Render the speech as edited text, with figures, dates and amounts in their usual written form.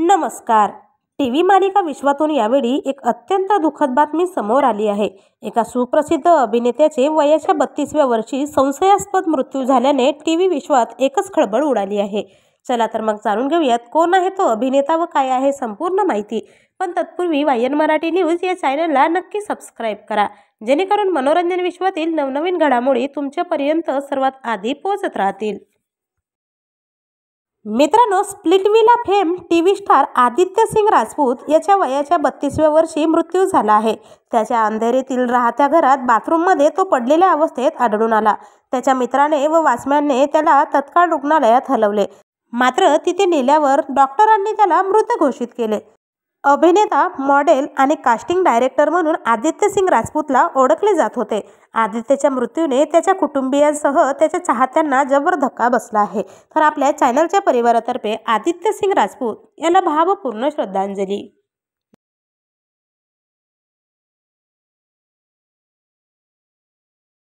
नमस्कार. टीव्ही मालिका विश्वातून यावेळी एक अत्यंत दुःखद बातमी समोर आली आहे. एका सुप्रसिद्ध अभिनेत्याचे वयाच्या 32व्या वर्षी संशयास्पद मृत्यू झाल्याने टीव्ही विश्वात एकच खळबळ उडाली आहे. चला तर मग जाणून घेऊयात कोण आहे तो अभिनेता व काय आहे संपूर्ण माहिती. पण तत्पूर्वी वायन मराठी न्यूज या चॅनलला नक्की सबस्क्राईब करा, जेणेकरून मनोरंजन विश्वातील नवनवीन घडामोडी तुमच्यापर्यंत सर्वात आधी पोहोचत राहतील. मित्रांनो, Splitsvilla fame TV star Aditya Singh Rajput याच्या वयाच्या 32व्या वर्षी मृत्यू झाला आहे. त्याच्या अंधेरीतील राहत्या घरात बाथरूममध्ये तो पडलेल्या अवस्थेत आढळून आला. त्याच्या मित्राने व वॉचमॅनने त्याला तत्काळ रुग्णालयात हलवले, मात्र तिथे नेल्यावर डॉक्टरांनी त्याला मृत घोषित केले. अभिनेता, मॉडेल आणि कास्टिंग डायरेक्टर म्हणून आदित्य सिंग राजपूतला ओळखले जात होते. आदित्यच्या मृत्यूने त्याच्या कुटुंबियांसह त्याच्या चाहत्यांना जबर धक्का बसला आहे. तर आपल्या चॅनलच्या परिवारातर्फे आदित्य सिंग राजपूत याला भावपूर्ण श्रद्धांजली.